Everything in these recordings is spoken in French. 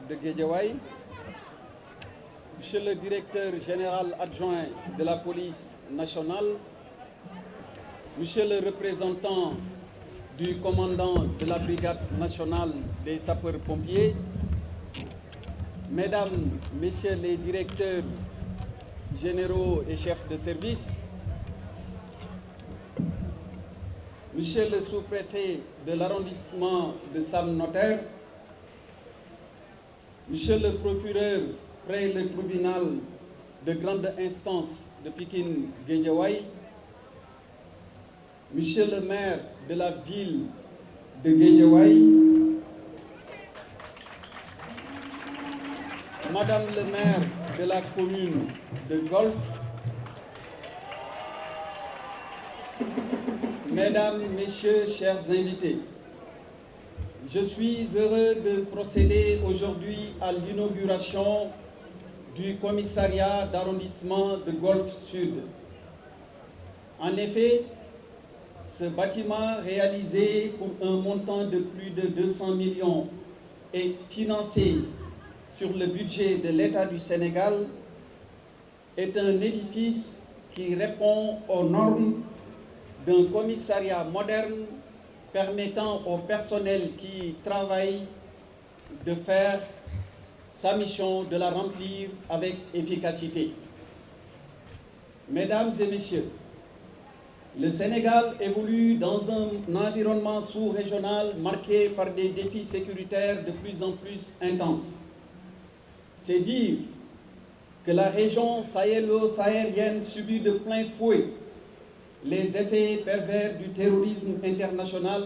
De Guédiawaye, Monsieur le directeur général adjoint de la police nationale, Monsieur le représentant du commandant de la brigade nationale des sapeurs-pompiers, Mesdames, Messieurs les directeurs généraux et chefs de service, Monsieur le sous-préfet de l'arrondissement de Sam Notaire, Monsieur le procureur près le tribunal de grande instance de Pikine-Guédiawaye, Monsieur le maire de la ville de Guédiawaye, Madame le maire de la commune de Golf, Mesdames, Messieurs, chers invités, je suis heureux de procéder aujourd'hui à l'inauguration du commissariat d'arrondissement de Golf Sud. En effet, ce bâtiment réalisé pour un montant de plus de 200 millions et financé sur le budget de l'État du Sénégal est un édifice qui répond aux normes d'un commissariat moderne permettant au personnel qui travaille de faire sa mission, de la remplir avec efficacité. Mesdames et messieurs, le Sénégal évolue dans un environnement sous-régional marqué par des défis sécuritaires de plus en plus intenses. C'est dire que la région sahélo-saharienne subit de plein fouet les effets pervers du terrorisme international,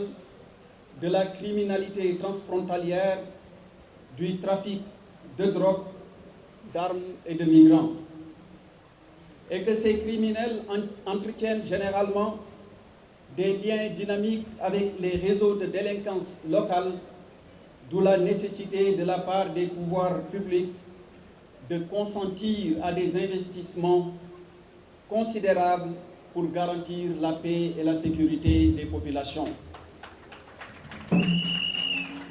de la criminalité transfrontalière, du trafic de drogue, d'armes et de migrants. Et que ces criminels entretiennent généralement des liens dynamiques avec les réseaux de délinquance locale, d'où la nécessité de la part des pouvoirs publics de consentir à des investissements considérables pour garantir la paix et la sécurité des populations.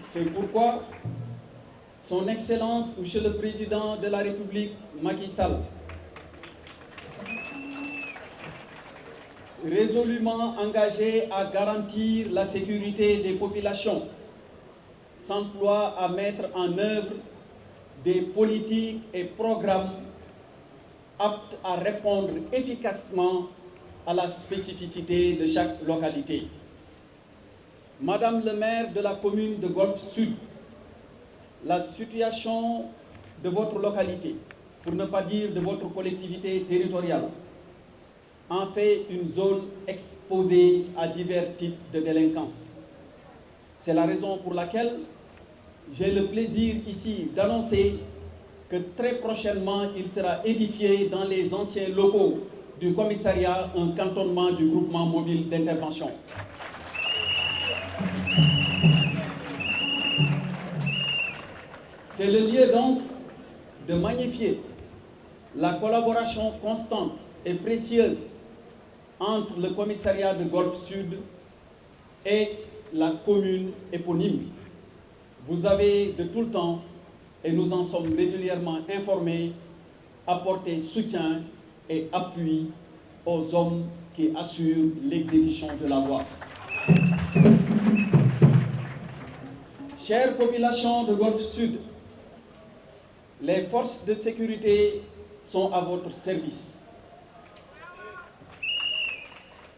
C'est pourquoi Son Excellence, Monsieur le Président de la République, Macky Sall, résolument engagé à garantir la sécurité des populations, s'emploie à mettre en œuvre des politiques et programmes aptes à répondre efficacement à la spécificité de chaque localité. Madame le maire de la commune de Golf Sud, la situation de votre localité, pour ne pas dire de votre collectivité territoriale, en fait une zone exposée à divers types de délinquance. C'est la raison pour laquelle j'ai le plaisir ici d'annoncer que très prochainement, il sera édifié dans les anciens locaux du commissariat un cantonnement du groupement mobile d'intervention. C'est le lieu donc de magnifier la collaboration constante et précieuse entre le commissariat de Golf Sud et la commune éponyme. Vous avez de tout le temps, et nous en sommes régulièrement informés, apporté soutien et appui aux hommes qui assurent l'exécution de la loi. Chère population de Golf Sud, les forces de sécurité sont à votre service.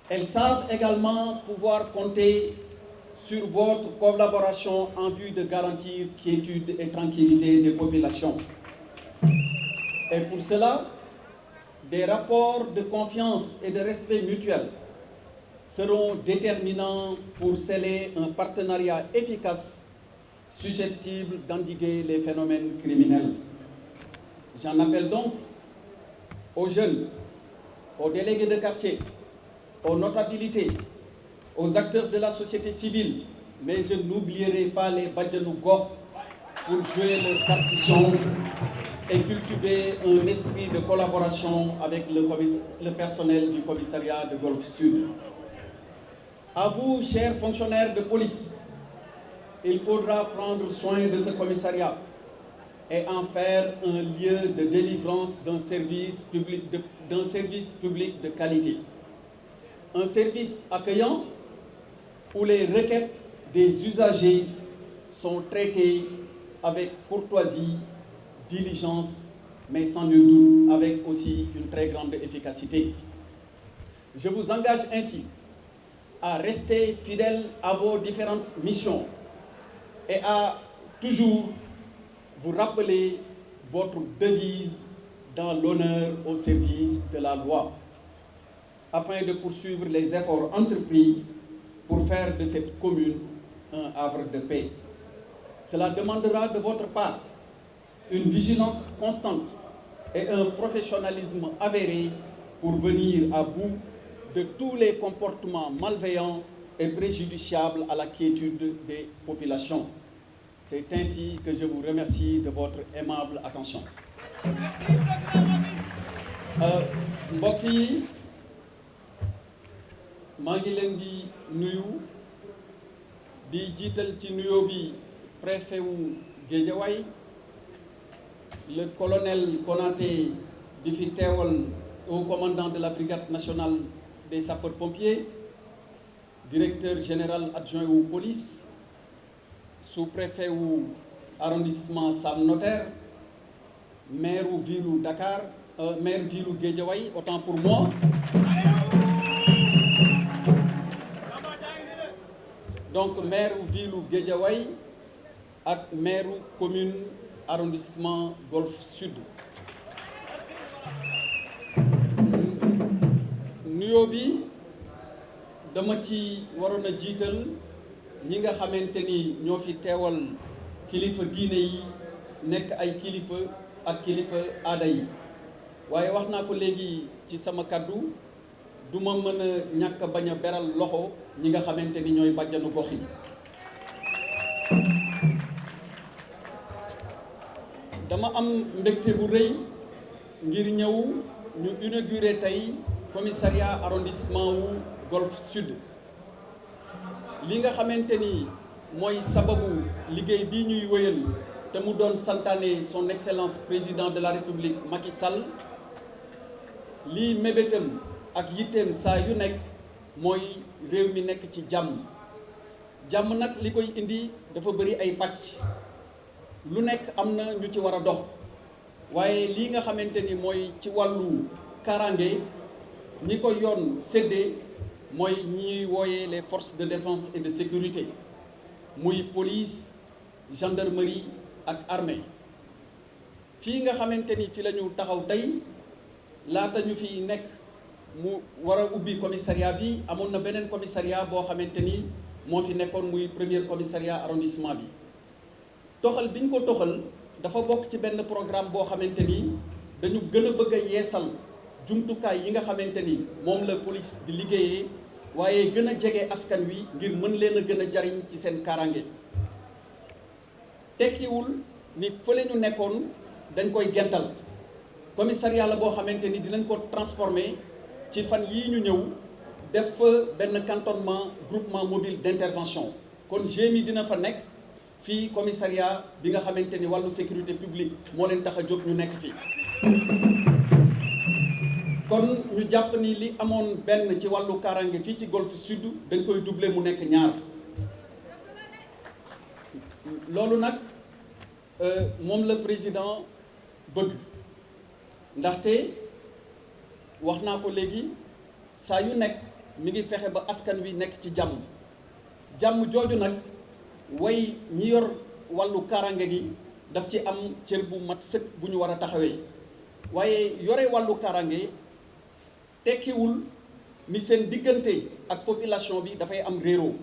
Elles savent également pouvoir compter sur votre collaboration en vue de garantir quiétude et tranquillité des populations. Et pour cela, des rapports de confiance et de respect mutuel seront déterminants pour sceller un partenariat efficace susceptible d'endiguer les phénomènes criminels. J'en appelle donc aux jeunes, aux délégués de quartier, aux notabilités, aux acteurs de la société civile, mais je n'oublierai pas les Badianou Gokh pour jouer leur partition et cultiver un esprit de collaboration avec le personnel du commissariat de Golfe Sud. À vous, chers fonctionnaires de police, il faudra prendre soin de ce commissariat et en faire un lieu de délivrance d'un service public de qualité. Un service accueillant où les requêtes des usagers sont traitées avec courtoisie, diligence, mais sans nul doute avec aussi une très grande efficacité. Je vous engage ainsi à rester fidèle à vos différentes missions et à toujours vous rappeler votre devise dans l'honneur au service de la loi, afin de poursuivre les efforts entrepris pour faire de cette commune un havre de paix. Cela demandera de votre part une vigilance constante et un professionnalisme avéré pour venir à bout de tous les comportements malveillants et préjudiciables à la quiétude des populations. C'est ainsi que je vous remercie de votre aimable attention. Mbokk yi maa ngi leen di nuyu di jiital ci nuyoo bi préfet wu Guédiawaye le colonel Konaté di fi teewal au commandant de la brigade nationale des sapeurs-pompiers, directeur général adjoint wu police, sous-préfet wu arrondissement Sam Notaire, maire wu ville wu Dakar, maire ville wu Guédiawaye, autant pour moi. Donc maire wu ville wu Guédiawaye ak maire wu commune arrondissement Golfe Sud. nuyoo bi dama ci waroon a jiital ñi nga xamante ni ñoo fi teewal kilifa diine yi nekk ay kilifa ak kilifa aada yi waaye wax naa ko léegi ci sama kaddu du ma mën a ñàkk bañ a beral loxo ñi nga xamante ni ñooy bàjjanu gox yi. dama am mbégte bu rëy ngir ñëw ñu inauguré tey commissariat arrondissement wu Golfe Sud. li nga xamante ni mooy sababu liggéey bi ñuy wëyal te mu doon santaane son excellence président de la république Macky Sall lii mébétam ak yitteem saa yu nekk mooy réew mi nekk ci jàmm. jàmm nag li koy indi dafa bëri ay pàcc lu nekk am na ñu ci war a dox waaye lii nga xamante ni mooy ci wàllu kaaraange ñi ko yoon séddee mooy ñi wooyee les forces de défense et de sécurité muy police gendarmerie ak armée. fii nga xamante ni fi la ñu taxaw tey laata ñu fi nekk mu war a ubbi commissariat bi amoon na beneen commissariat boo xamante ni moo fi nekkoon muy premier commissariat arrondissement bi. toxal bi ñu ko toxal dafa bokk ci benn programme boo xamante ni dañu gën a bëgg a yeesal jumtukaay yi nga xamante ni moom la police di liggéeyee waaye gën a jege askan wi ngir mën leen a gën a jariñ ci seen kaaraange. tekkiwul ni fële ñu nekkoon dañ koy gental commissariat la boo xamante ni dinañ ko transformer ci fan yii ñu ñëw def fa benn cantonnement groupement mobile d'intervention kon GMI dina fa nekk. fii commissariat bi nga xamante ni wàllu sécurité publique moo leen tax a jóg ñu nekk fii kon ñu jàpp ni li amoon benn ci wàllu kaaraange fii ci Golfe Sud dañ koy doubler mu nekk ñaar. loolu nag moom la président bëgg ndaxte wax naa ko léegi saa yu nekk mi ngi fexe ba askan wi nekk ci jàmm jàmm jooju nag way ñi yor wàllu kaaraange gi daf ci am cër bu mat sëkk bu ñu war a taxawee waaye yore wàllu kaaraange tekkiwul ni seen diggante ak population bi dafay am réeroo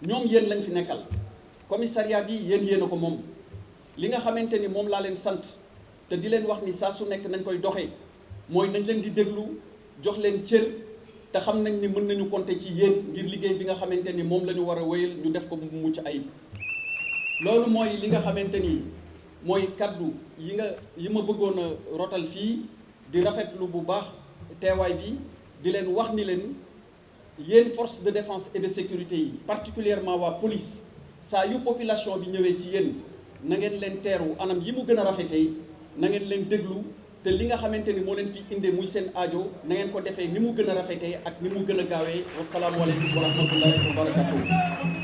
ñoom yéen lañ fi nekkal commissariat bi yéen a ko moom li nga xamante ni moom laa leen sant te di leen wax ni saa su nekk nañ koy doxee mooy nañ leen di déglu jox leen cër te xam nañ ni mën nañu compter ci yéen ngir liggéey bi nga xamante ni moom la ñu war a wéyal ñu def ko mu mucc ayib. loolu mooy li nga xamante ni mooy kaddu yi ma bëggoon a rotal fii di rafetlu bu baax teewaay bi di leen wax ni leen yéen force de défense et de sécurité yi particulièrement waa police saa yu population bi ñëwee ci yéen na ngeen leen teeru anam yi mu gën a rafetee na ngeen leen déglu te li nga xamante ni moo leen fi indee muy seen aajo na ngeen ko defee ni mu gën a rafetee ak ni mu gën a gaawee wasalaamualeykum wa rahmatullahi wa barakatuh